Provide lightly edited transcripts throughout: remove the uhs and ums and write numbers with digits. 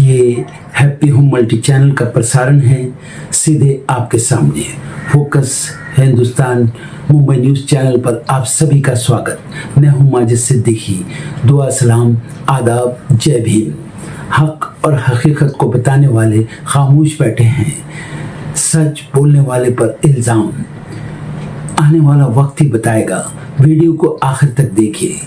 ये happy home multi channel का प्रसारण है सीधे आपके सामने। Focus Hindustan Mumbai news channel पर आप सभी का स्वागत। मैं हूं माजिद सिद्दीकी। दुआ सलाम आदाब, जय भीम। हक और हकीकत को बताने वाले खामोश बैठे हैं, सच बोलने वाले पर इल्ज़ाम। आने वाला वक्त ही बताएगा। वीडियो को आखिर तक देखिए।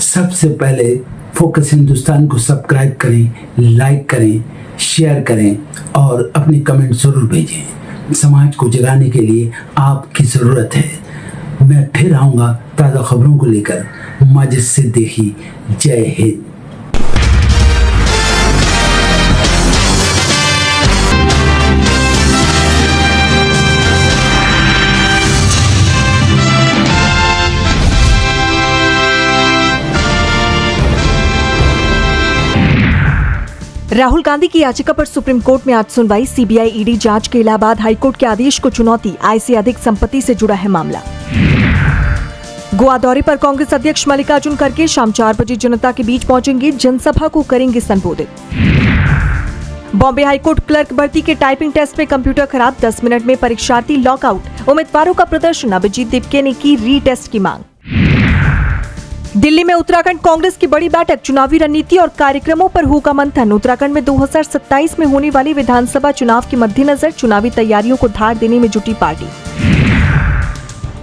सबसे पहले फोकस हिंदुस्तान को सब्सक्राइब करें, लाइक करें, शेयर करें और अपने कमेंट जरूर भेजें। समाज को जगाने के लिए आपकी ज़रूरत है। मैं फिर आऊँगा ताज़ा खबरों को लेकर। माजिद सिद्दीकी, जय हिंद। राहुल गांधी की याचिका पर सुप्रीम कोर्ट में आज सुनवाई। सीबीआई ईडी जांच के इलाहाबाद हाईकोर्ट के आदेश को चुनौती। आय से अधिक संपत्ति से जुड़ा है मामला। गोवा दौरे पर कांग्रेस अध्यक्ष मल्लिकार्जुन खड़गे शाम 4 बजे जनता के बीच पहुंचेंगे, जनसभा को करेंगे संबोधित। बॉम्बे हाईकोर्ट क्लर्क भर्ती के टाइपिंग टेस्ट में कंप्यूटर खराब, 10 मिनट में परीक्षार्थी लॉकआउट। उम्मीदवारों का प्रदर्शन, अभिजीत दिपके ने की रीटेस्ट की मांग। दिल्ली में उत्तराखंड कांग्रेस की बड़ी बैठक, चुनावी रणनीति और कार्यक्रमों पर होगा मंथन। उत्तराखंड में 2027 में होने वाली विधानसभा चुनाव के मद्देनजर चुनावी तैयारियों को धार देने में जुटी पार्टी।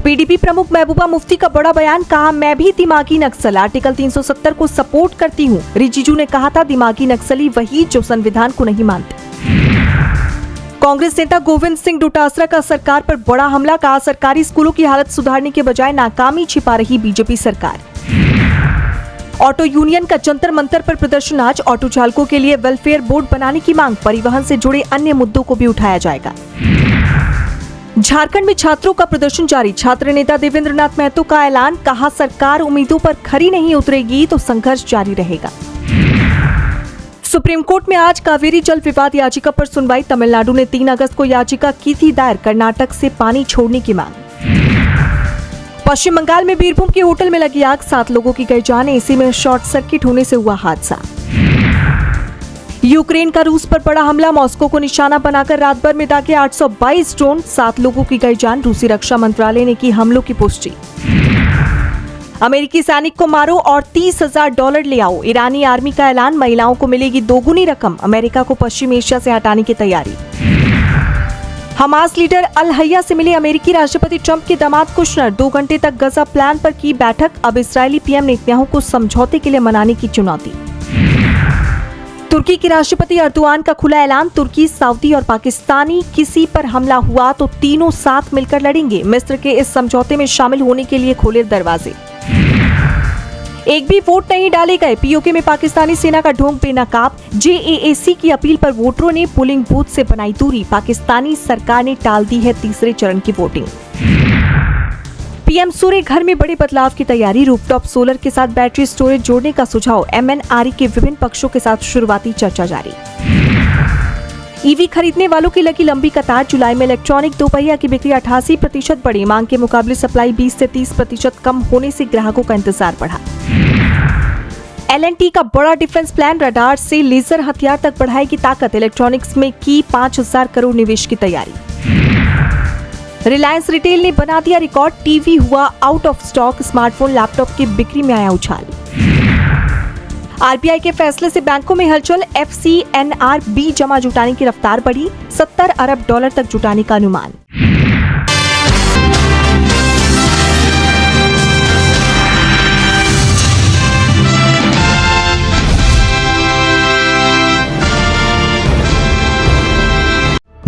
पीडीपी प्रमुख महबूबा मुफ्ती का बड़ा बयान, कहा मैं भी दिमागी नक्सल, आर्टिकल 370 को सपोर्ट करती हूँ। रिजिजू ने कहा था दिमागी नक्सली वही जो संविधान को नहीं मानते। कांग्रेस नेता गोविंद सिंह डोटासरा का सरकार पर बड़ा हमला, कहा सरकारी स्कूलों की हालत सुधारने के बजाय नाकामी छिपा रही बीजेपी सरकार। ऑटो यूनियन का जंतर मंतर पर प्रदर्शन आज, ऑटो चालकों के लिए वेलफेयर बोर्ड बनाने की मांग, परिवहन से जुड़े अन्य मुद्दों को भी उठाया जाएगा। झारखंड में छात्रों का प्रदर्शन जारी, छात्र नेता देवेंद्र नाथ महतो का ऐलान, कहा सरकार उम्मीदों पर खरी नहीं उतरेगी तो संघर्ष जारी रहेगा। सुप्रीम कोर्ट में आज कावेरी जल विवाद याचिका पर सुनवाई। तमिलनाडु ने 3 अगस्त को याचिका की थी दायर, कर्नाटक से पानी छोड़ने की मांग। पश्चिम बंगाल में बीरभूम के होटल में लगी आग, 7 लोगों की गई जान, एसी में शॉर्ट सर्किट होने से हुआ हादसा। यूक्रेन का रूस पर बड़ा हमला, मॉस्को को निशाना बनाकर रात भर में दागे 822 ड्रोन, 7 लोगों की गई जान। रूसी रक्षा मंत्रालय ने की हमलों की पुष्टि। अमेरिकी सैनिक को मारो और $30,000 ले आओ, ईरानी आर्मी का ऐलान, महिलाओं को मिलेगी दोगुनी रकम। अमेरिका को पश्चिम एशिया से हटाने की तैयारी। हमास लीडर अल हय्या से मिले अमेरिकी राष्ट्रपति ट्रंप के दामाद कुशनर, 2 घंटे तक गजा प्लान पर की बैठक। अब इस्राएली पीएम नेतन्याहू को समझौते के लिए मनाने की चुनौती। तुर्की के राष्ट्रपति अर्दोआन का खुला ऐलान, तुर्की, सऊदी और पाकिस्तानी किसी पर हमला हुआ तो तीनों साथ मिलकर लड़ेंगे। मिस्र के इस समझौते में शामिल होने के लिए खोले दरवाजे। एक भी वोट नहीं डाले गए, पीओके में पाकिस्तानी सेना का ढोंग बेनकाब। जेएएसी की अपील पर वोटरों ने पोलिंग बूथ से बनाई दूरी। पाकिस्तानी सरकार ने टाल दी है तीसरे चरण की वोटिंग। पीएम सूर्य घर में बड़े बदलाव की तैयारी, रूफटॉप सोलर के साथ बैटरी स्टोरेज जोड़ने का सुझाव। एमएनआरई के विभिन्न पक्षों के साथ शुरुआती चर्चा जारी। ईवी खरीदने वालों की लगी लंबी कतार, जुलाई में इलेक्ट्रॉनिक दोपहिया की बिक्री 88% बढ़ी। मांग के मुकाबले सप्लाई 20 से 30% कम होने से ग्राहकों का इंतजार बढ़ा। एलएनटी का बड़ा डिफेंस प्लान, रडार से लेजर हथियार तक बढ़ाएगी ताकत। इलेक्ट्रॉनिक्स में की 5000 करोड़ निवेश की तैयारी। रिलायंस रिटेल ने बना दिया रिकॉर्ड, टीवी हुआ out of stock, smartphone laptop की बिक्री में आया उछाल। आरबीआई के फैसले से बैंकों में हलचल, एफसीएनआरबी जमा जुटाने की रफ्तार बढ़ी, $70 अरब तक जुटाने का अनुमान।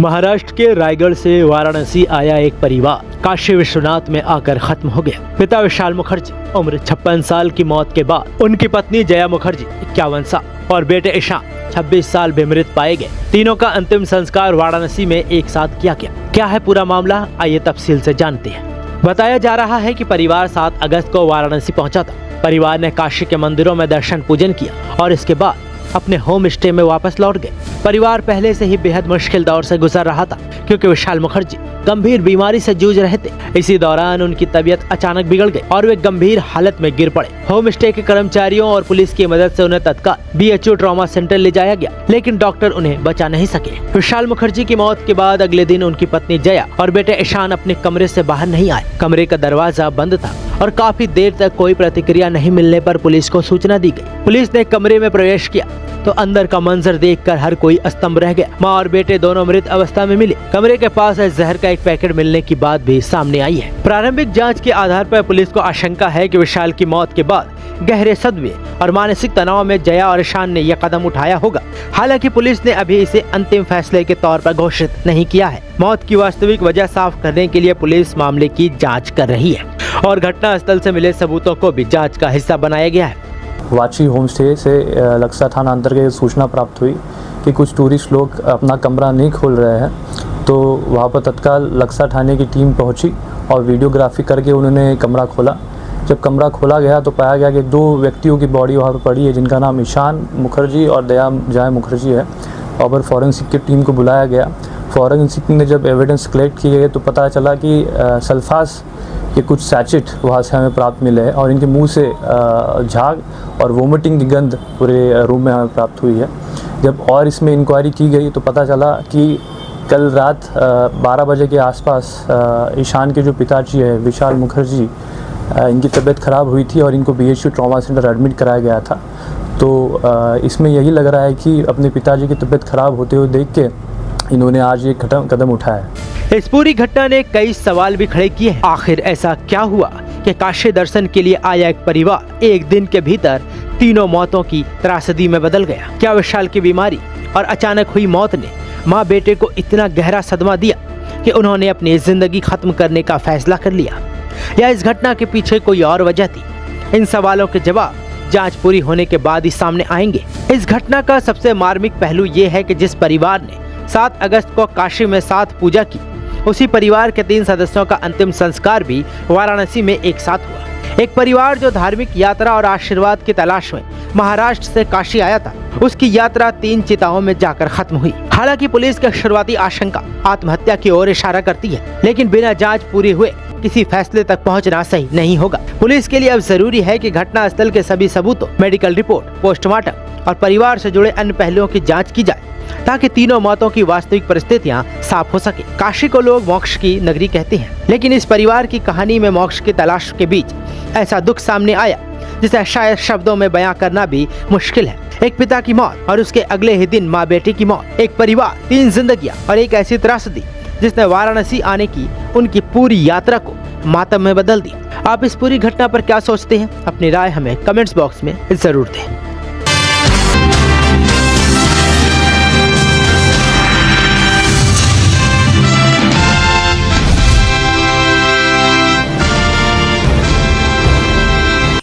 महाराष्ट्र के रायगढ़ से वाराणसी आया एक परिवार काशी विश्वनाथ में आकर खत्म हो गया। पिता विशाल मुखर्जी उम्र 56 साल की मौत के बाद उनकी पत्नी जया मुखर्जी 51 साल और बेटे ईशान 26 साल बेमृत पाए गए। तीनों का अंतिम संस्कार वाराणसी में एक साथ किया गया। क्या है पूरा मामला, आइए तफसील से जानते हैं। बताया जा रहा है कि परिवार 7 अगस्त को वाराणसी पहुंचा था। परिवार ने काशी के मंदिरों में दर्शन पूजन किया और इसके बाद अपने होम स्टे में वापस लौट गए। परिवार पहले से ही बेहद मुश्किल दौर से गुजर रहा था, क्योंकि विशाल मुखर्जी गंभीर बीमारी से जूझ रहे थे। इसी दौरान उनकी तबीयत अचानक बिगड़ गई और वे गंभीर हालत में गिर पड़े। होम स्टे के कर्मचारियों और पुलिस की मदद से उन्हें तत्काल BHU ट्रॉमा सेंटर ले जाया गया, लेकिन डॉक्टर उन्हें बचा नहीं सके। विशाल मुखर्जी की मौत के बाद अगले दिन उनकी पत्नी जया और बेटे ईशान अपने कमरे से बाहर नहीं आए। कमरे का दरवाजा बंद था और काफी देर तक कोई प्रतिक्रिया नहीं मिलने पर पुलिस को सूचना दी गई। पुलिस ने कमरे में प्रवेश किया तो अंदर का मंजर देखकर हर कोई अस्तंभ रह गया। मां और बेटे दोनों मृत अवस्था में मिले। कमरे के पास जहर का एक पैकेट मिलने की बात भी सामने आई है। प्रारंभिक जांच के आधार पर पुलिस को आशंका है कि विशाल की मौत के बाद गहरे सदमे और मानसिक तनाव में जया और ईशान ने यह कदम उठाया होगा। हालांकि पुलिस ने अभी इसे अंतिम फैसले के तौर पर घोषित नहीं किया है। मौत की वास्तविक वजह साफ करने के लिए पुलिस मामले की जाँच कर रही है और घटना स्थल से मिले सबूतों को भी जाँच का हिस्सा बनाया गया है। वाची होम स्टे से लक्सा थाना अंतर्गत सूचना प्राप्त हुई कि कुछ टूरिस्ट लोग अपना कमरा नहीं खोल रहे हैं, तो वहाँ पर तत्काल लक्सा थाने की टीम पहुँची और वीडियोग्राफी करके उन्होंने कमरा खोला। जब कमरा खोला गया तो पाया गया कि 2 व्यक्तियों की बॉडी वहाँ पर पड़ी है, जिनका नाम ईशान मुखर्जी और जया मुखर्जी है। और फिर फॉरेंसिक की टीम को बुलाया गया। फॉरेंसिक ने जब एविडेंस कलेक्ट किए गए तो पता चला कि सल्फास के कुछ सैचेट वहाँ से हमें प्राप्त मिले हैं और इनके मुंह से झाग और वोमिटिंग की गंध पूरे रूम में हमें प्राप्त हुई है। जब और इसमें इंक्वायरी की गई तो पता चला कि कल रात 12 बजे के आसपास ईशान के जो पिताजी है विशाल मुखर्जी, इनकी तबीयत ख़राब हुई थी और इनको BHU ट्रॉमा सेंटर एडमिट कराया गया था। तो इसमें यही लग रहा है कि अपने पिताजी की तबीयत ख़राब होते हुए देख के इन्होंने आज ये कदम उठाया है। इस पूरी घटना ने कई सवाल भी खड़े किए हैं। आखिर ऐसा क्या हुआ कि काशी दर्शन के लिए आया एक परिवार एक दिन के भीतर तीनों मौतों की त्रासदी में बदल गया? क्या विशाल की बीमारी और अचानक हुई मौत ने माँ बेटे को इतना गहरा सदमा दिया कि उन्होंने अपनी जिंदगी खत्म करने का फैसला कर लिया, या इस घटना के पीछे कोई और वजह थी? इन सवालों के जवाब जांच पूरी होने के बाद ही सामने आएंगे। इस घटना का सबसे मार्मिक पहलू ये है कि जिस परिवार ने 7 अगस्त को काशी में साथ पूजा की, उसी परिवार के 3 सदस्यों का अंतिम संस्कार भी वाराणसी में एक साथ हुआ। एक परिवार जो धार्मिक यात्रा और आशीर्वाद की तलाश में महाराष्ट्र से काशी आया था, उसकी यात्रा 3 चिताओं में जाकर खत्म हुई। हालांकि पुलिस की शुरुआती आशंका आत्महत्या की ओर इशारा करती है, लेकिन बिना जांच पूरी हुए किसी फैसले तक पहुंचना सही नहीं होगा। पुलिस के लिए अब जरूरी है कि घटना स्थल के सभी सबूतों, मेडिकल रिपोर्ट, पोस्टमार्टम और परिवार से जुड़े अन्य पहलुओं की जाँच की जाए, ताकि तीनों मौतों की वास्तविक परिस्थितियां साफ हो सके। काशी को लोग मोक्ष की नगरी कहते हैं, लेकिन इस परिवार की कहानी में मोक्ष की तलाश के बीच ऐसा दुख सामने आया जिसे शायद शब्दों में बयां करना भी मुश्किल है। एक पिता की मौत और उसके अगले ही दिन माँ बेटे की मौत, एक परिवार, 3 जिंदगियां और एक ऐसी त्रासदी जिसने वाराणसी आने की उनकी पूरी यात्रा को मातम में बदल दिया। आप इस पूरी घटना पर क्या सोचते हैं? अपनी राय हमें कमेंट्स बॉक्स में जरूर दें।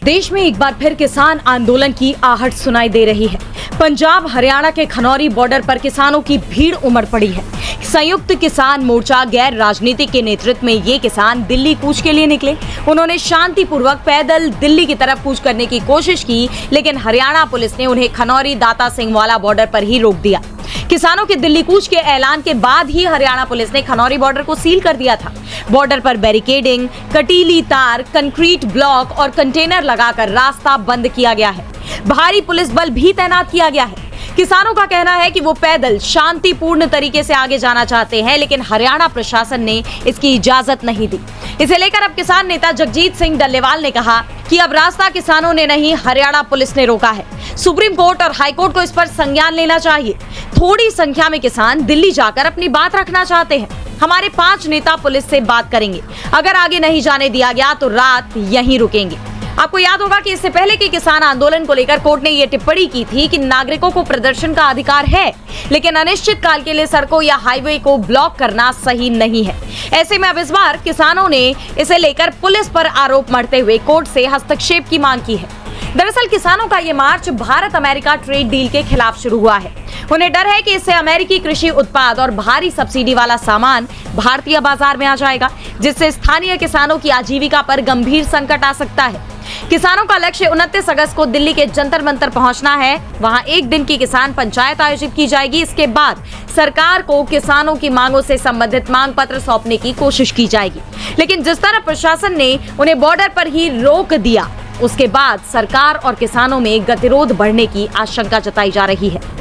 देश में एक बार फिर किसान आंदोलन की आहट सुनाई दे रही है। पंजाब हरियाणा के खनौरी बॉर्डर पर किसानों की भीड़ उमड़ पड़ी है। संयुक्त किसान मोर्चा गैर राजनीतिक के नेतृत्व में ये किसान दिल्ली कूच के लिए निकले। उन्होंने शांतिपूर्वक पैदल दिल्ली की तरफ कूच करने की कोशिश की, लेकिन हरियाणा पुलिस ने उन्हें खनौरी दाता सिंहवाला बॉर्डर पर ही रोक दिया। किसानों के दिल्ली कूच के ऐलान के बाद ही हरियाणा पुलिस ने खनौरी बॉर्डर को सील कर दिया था। बॉर्डर पर बैरिकेडिंग, कटीली तार, कंक्रीट ब्लॉक और कंटेनर लगाकर रास्ता बंद किया गया है। भारी पुलिस बल भी तैनात किया गया है। किसानों का कहना है कि वो पैदल शांतिपूर्ण तरीके से आगे जाना चाहते हैं, लेकिन हरियाणा प्रशासन ने इसकी इजाजत नहीं दी। इसे लेकर अब किसान नेता जगजीत सिंह डल्लेवाल ने कहा कि अब रास्ता किसानों ने नहीं, हरियाणा पुलिस ने रोका है। सुप्रीम कोर्ट और हाई कोर्ट को इस पर संज्ञान लेना चाहिए। थोड़ी संख्या में किसान दिल्ली जाकर अपनी बात रखना चाहते हैं। हमारे 5 नेता पुलिस से बात करेंगे। अगर आगे नहीं जाने दिया गया तो रात यहीं रुकेंगे। आपको याद होगा कि इससे पहले के किसान आंदोलन को लेकर कोर्ट ने यह टिप्पणी की थी कि नागरिकों को प्रदर्शन का अधिकार है, लेकिन अनिश्चित काल के लिए सड़कों या हाईवे को ब्लॉक करना सही नहीं है। ऐसे में अब इस बार किसानों ने इसे लेकर पुलिस पर आरोप मढ़ते हुए कोर्ट से हस्तक्षेप की मांग की है। दरअसल किसानों का ये मार्च भारत अमेरिका ट्रेड डील के खिलाफ शुरू हुआ है। उन्हें डर है कि इससे अमेरिकी कृषि उत्पाद और भारी सब्सिडी वाला सामान भारतीय बाजार में आ जाएगा, जिससे स्थानीय किसानों की आजीविका पर गंभीर संकट आ सकता है। किसानों का लक्ष्य 29 अगस्त को दिल्ली के जंतर मंतर पहुंचना है। वहां एक दिन की किसान पंचायत आयोजित की जाएगी। इसके बाद सरकार को किसानों की मांगों से संबंधित मांग पत्र सौंपने की कोशिश की जाएगी। लेकिन जिस तरह प्रशासन ने उन्हें बॉर्डर पर ही रोक दिया, उसके बाद सरकार और किसानों में गतिरोध बढ़ने की आशंका जताई जा रही है।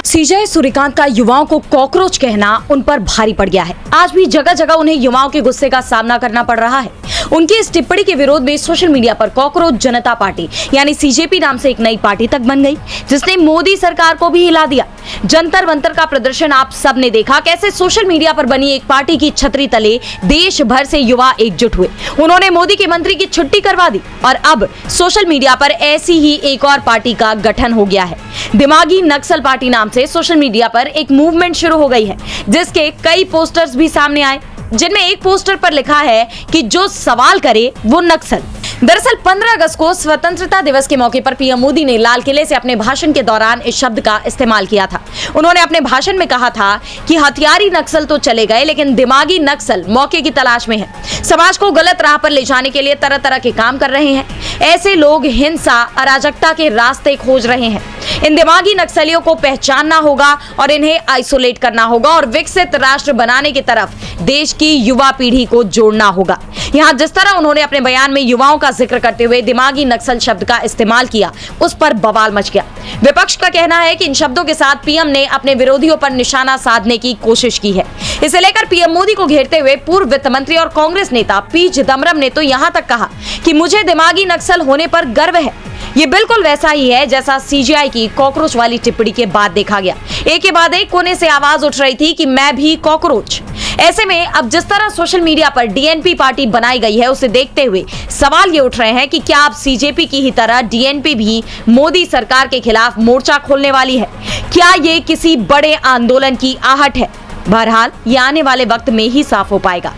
सीजे सूर्यकांत का युवाओं को कॉकरोच कहना उन पर भारी पड़ गया है। आज भी जगह जगह उन्हें युवाओं के गुस्से का सामना करना पड़ रहा है। उनकी इस टिप्पणी के विरोध में सोशल मीडिया पर कॉकरोच जनता पार्टी यानी सीजेपी नाम से एक नई पार्टी तक बन गई, जिसने मोदी सरकार को भी हिला दिया। जंतर मंतर का प्रदर्शन आप सब ने देखा, कैसे सोशल मीडिया पर बनी एक पार्टी की छतरी तले देश भर से युवा एकजुट हुए। उन्होंने मोदी के मंत्री की छुट्टी करवा दी और अब सोशल मीडिया पर ऐसी ही एक और पार्टी का गठन हो गया है। दिमागी नक्सल पार्टी नाम से सोशल मीडिया पर एक मूवमेंट शुरू हो गई है, जिसके कई पोस्टर्स भी सामने आए, जिनमें एक पोस्टर पर लिखा है कि जो सवाल करे वो नक्सल। दरअसल 15 अगस्त को स्वतंत्रता दिवस के मौके पर पीएम मोदी ने लाल किले से अपने भाषण के दौरान इस शब्द का इस्तेमाल किया था। उन्होंने अपने भाषण में कहा था कि हथियारी नक्सल तो चले गए, लेकिन दिमागी नक्सल मौके की तलाश में है। समाज को गलत राह पर ले जाने के लिए तरह तरह के काम कर रहे हैं। ऐसे लोग हिंसा, अराजकता के रास्ते खोज रहे हैं। इन दिमागी नक्सलियों को पहचानना होगा और इन्हें आइसोलेट करना होगा और विकसित राष्ट्र बनाने की तरफ देश की युवा पीढ़ी को जोड़ना होगा। यहाँ जिस तरह उन्होंने अपने बयान में युवाओं का जिक्र करते हुए दिमागी नक्सल शब्द का इस्तेमाल किया, उस पर बवाल मच गया। विपक्ष का कहना है कि इन शब्दों के साथ पीएम ने अपने विरोधियों पर निशाना साधने की कोशिश की है। इसे लेकर पीएम मोदी को घेरते हुए पूर्व वित्त मंत्री और कांग्रेस नेता पी चिदम्बरम ने तो यहाँ तक कहा कि मुझे दिमागी नक्सल होने पर गर्व है। ये बिल्कुल वैसा ही है जैसा सीजेआई की कॉकरोच वाली टिप्पणी के बाद देखा गया। एक के बाद एक कोने से आवाज उठ रही थी कि मैं भी कॉकरोच। ऐसे में अब जिस तरह सोशल मीडिया पर डीएनपी पार्टी बनाई गई है, उसे देखते हुए सवाल ये उठ रहे हैं कि क्या अब सीजेपी की ही तरह डीएनपी भी मोदी सरकार के खिलाफ मोर्चा खोलने वाली है? क्या ये किसी बड़े आंदोलन की आहट है? बहरहाल ये आने वाले वक्त में ही साफ हो पाएगा।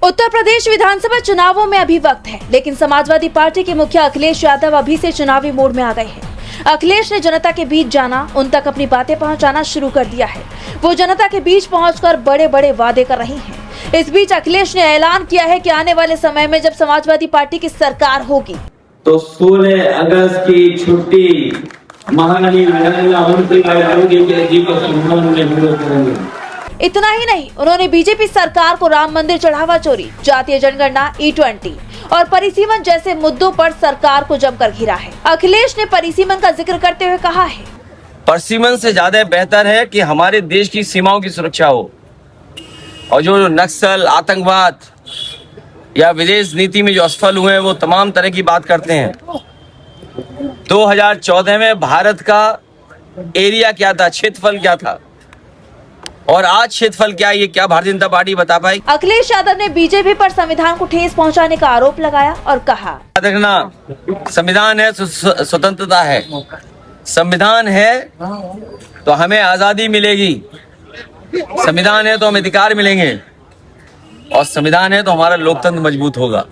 उत्तर प्रदेश विधानसभा चुनावों में अभी वक्त है, लेकिन समाजवादी पार्टी के मुखिया अखिलेश यादव अभी से चुनावी मोड में आ गए हैं। अखिलेश ने जनता के बीच जाना, उन तक अपनी बातें पहुंचाना शुरू कर दिया है। वो जनता के बीच पहुंचकर बड़े बड़े वादे कर रही हैं। इस बीच अखिलेश ने ऐलान किया है कि आने वाले समय में जब समाजवादी पार्टी की सरकार होगी तो 16 अगस्त की छुट्टी महामहिम प्रधानमंत्री जी के सम्मान में विरोध करेंगे। इतना ही नहीं, उन्होंने बीजेपी सरकार को राम मंदिर चढ़ावा चोरी, जातीय जनगणना, E20 और परिसीमन जैसे मुद्दों पर सरकार को जमकर घिरा है। अखिलेश ने परिसीमन का जिक्र करते हुए कहा है, परिसीमन से ज्यादा बेहतर है कि हमारे देश की सीमाओं की सुरक्षा हो और जो नक्सल, आतंकवाद या विदेश नीति में जो असफल हुए हैं वो तमाम तरह की बात करते हैं। 2014 में भारत का एरिया क्या था, क्षेत्रफल क्या था और आज क्षेत्रफल क्या है, ये क्या भारतीय जनता पार्टी बता पाई? अखिलेश यादव ने बीजेपी पर संविधान को ठेस पहुंचाने का आरोप लगाया और कहा, याद रखना, संविधान है तो स्वतंत्रता है, संविधान है तो हमें आजादी मिलेगी, संविधान है तो हमें अधिकार मिलेंगे और संविधान है तो हमारा लोकतंत्र मजबूत होगा।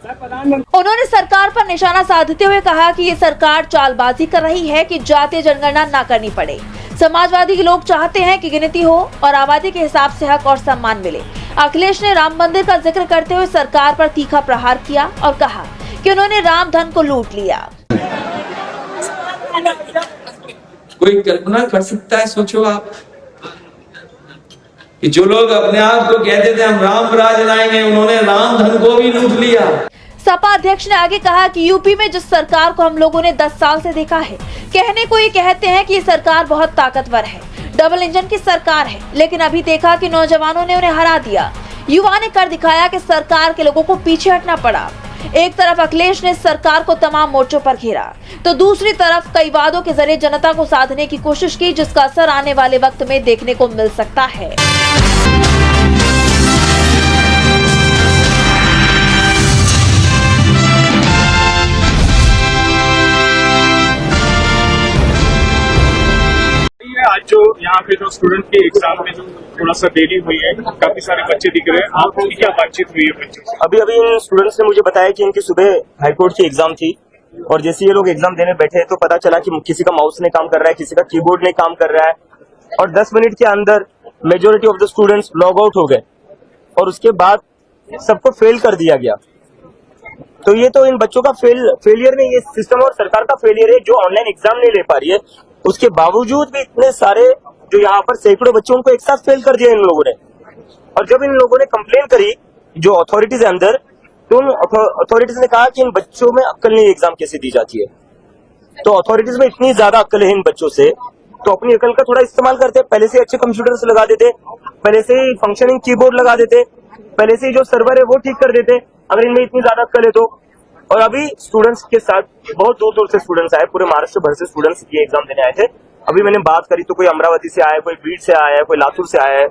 उन्होंने सरकार पर निशाना साधते हुए कहा कि ये सरकार चालबाजी कर रही है कि जातीय जनगणना न करनी पड़े। समाजवादी के लोग चाहते हैं कि गिनती हो और आबादी के हिसाब से हक और सम्मान मिले। अखिलेश ने राम मंदिर का जिक्र करते हुए सरकार पर तीखा प्रहार किया और कहा कि उन्होंने राम धन को लूट लिया। कोई कल्पना कर सकता है? सोचो आप कि जो लोग अपने आप को कहते थे हम राम राज लाएंगे, उन्होंने राम धन को भी लूट लिया। सपा अध्यक्ष ने आगे कहा कि यूपी में जिस सरकार को हम लोगों ने 10 साल से देखा है, कहने को ये कहते हैं कि ये सरकार बहुत ताकतवर है, डबल इंजन की सरकार है, लेकिन अभी देखा कि नौजवानों ने उन्हें हरा दिया। युवा ने कर दिखाया कि सरकार के लोगों को पीछे हटना पड़ा। एक तरफ अखिलेश ने सरकार को तमाम मोर्चों पर घेरा, तो दूसरी तरफ कई वादों के जरिए जनता को साधने की कोशिश की, जिसका असर आने वाले वक्त में देखने को मिल सकता है। आज जो यहाँ पे जो स्टूडेंट के एग्जाम में थोड़ा सा देरी हुई है, काफी सारे बच्चे दिख रहे हैं, आपकी क्या बातचीत हुई है बच्चों से? अभी इन स्टूडेंट्स ने मुझे बताया कि इनकी सुबह हाईकोर्ट की एग्जाम थी और जैसे ये लोग एग्जाम देने बैठे तो पता चला कि किसी का माउस नहीं काम कर रहा है, किसी का कीबोर्ड नहीं काम कर रहा है और 10 मिनट के अंदर majority of the students log out हो गए और उसके बाद सबको फेल कर दिया गया। तो ये तो इन बच्चों का फेलियर नहीं, ये सिस्टम और सरकार का फेलियर है जो ऑनलाइन एग्जाम नहीं ले पा रही है। उसके बावजूद भी इतने सारे जो यहाँ पर सैकड़ों बच्चों को एक साथ फेल कर दिया इन लोगों ने। और जब इन लोगों ने कंप्लेन करी जो अथॉरिटीज है अंदर, तो उन अथॉरिटीज ने कहा कि इन बच्चों में अक्ल नहीं, एग्जाम कैसे दी जाती है। तो अथॉरिटीज में इतनी ज्यादा अक्ल है इन बच्चों से, तो अपनी अक्ल का थोड़ा इस्तेमाल करते, पहले से अच्छे कंप्यूटर्स लगा देते, पहले से ही फंक्शनिंग कीबोर्ड लगा देते, पहले से ही जो सर्वर है वो ठीक कर देते अगर इनमें इतनी ज्यादा अक्ल है तो। और अभी स्टूडेंट्स के साथ बहुत दूर दूर से स्टूडेंट्स आए, पूरे महाराष्ट्र भर से स्टूडेंट्स ये एग्जाम देने आए थे। अभी मैंने बात करी तो कोई अमरावती से आया है, कोई बीड से आया है, कोई लातूर से आया है,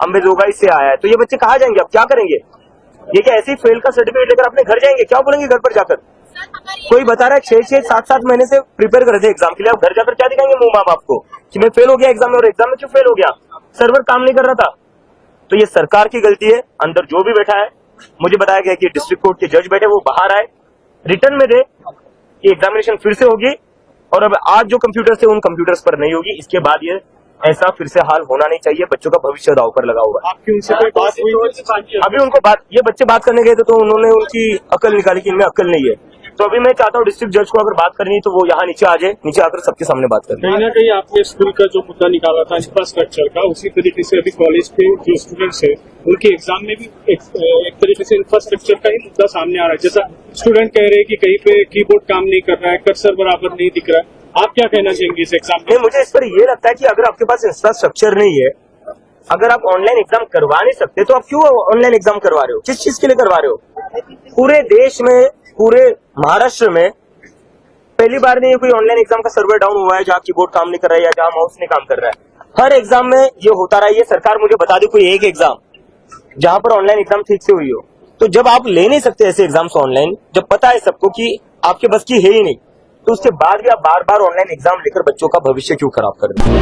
अंबेजोगाई से आया है। तो ये बच्चे कहाँ जाएंगे, अब क्या करेंगे? ये क्या ऐसे ही फेल का सर्टिफिकेट लेकर अपने घर जाएंगे? क्या बोलेंगे घर पर जाकर? कोई बता रहा है 6-6, 7-7 महीने से प्रिपेयर कर रहे थे एग्जाम के लिए, अब घर जाकर क्या दिखाएंगे मुंह माँ बाप को कि मैं फेल हो गया एग्जाम में, और एग्जाम में क्यों फेल हो गया? सर्वर काम नहीं कर रहा था। तो ये सरकार की गलती है। अंदर जो भी बैठा है, मुझे बताया गया कि डिस्ट्रिक्ट कोर्ट के जज बैठे, वो बाहर आए, रिटर्न में दे कि एग्जामिनेशन फिर से होगी और अब आज जो कंप्यूटर्स थे उन कंप्यूटर्स पर नहीं होगी। इसके बाद ये ऐसा फिर से हाल होना नहीं चाहिए। बच्चों का भविष्य दांव पर लगा हुआ है। आपकी उनसे कोई बात हुई? अभी उनको ये बच्चे बात करने गए थे तो उन्होंने उनकी अकल निकाली कि इनमें अकल नहीं है। तो अभी मैं चाहता हूँ डिस्ट्रिक्ट जज को अगर बात करनी है तो वो यहाँ नीचे आ जाए, नीचे आकर सबके सामने बात करें। कहीं ना कहीं आपने स्कूल का जो मुद्दा निकाला था इंफ्रास्ट्रक्चर का, उसी तरीके से अभी कॉलेज के जो स्टूडेंट्स है उनके एग्जाम में भी एक तरीके से इंफ्रास्ट्रक्चर का ही मुद्दा सामने आ रहा है। जैसा स्टूडेंट कह रहे हैं कि कहीं पे कीबोर्ड काम नहीं कर रहा है, कर्सर बराबर नहीं दिख रहा है, आप क्या कहना चाहेंगे इस एग्जाम में? मुझे इस पर ये लगता है कि अगर आपके पास इंफ्रास्ट्रक्चर नहीं है, अगर आप ऑनलाइन एग्जाम करवा नहीं सकते तो आप क्यों ऑनलाइन एग्जाम करवा रहे हो? किस चीज के लिए करवा रहे हो? पूरे देश में, पूरे महाराष्ट्र में पहली बार नहीं कोई ऑनलाइन एग्जाम का सर्वर डाउन हुआ है जहाँ कीबोर्ड काम नहीं कर रहा है या जहाँ माउस नहीं काम कर रहा है। हर एग्जाम में ये होता रहा है। ये सरकार मुझे बता दे कोई एक एग्जाम जहां पर ऑनलाइन एग्जाम ठीक से हुई हो। तो जब आप ले नहीं सकते ऐसे एग्जाम्स ऑनलाइन, जब पता है सबको कि आपके बस की है ही नहीं, तो उसके बाद भी आप बार बार ऑनलाइन एग्जाम लेकर बच्चों का भविष्य क्यों खराब कर रहे हैं?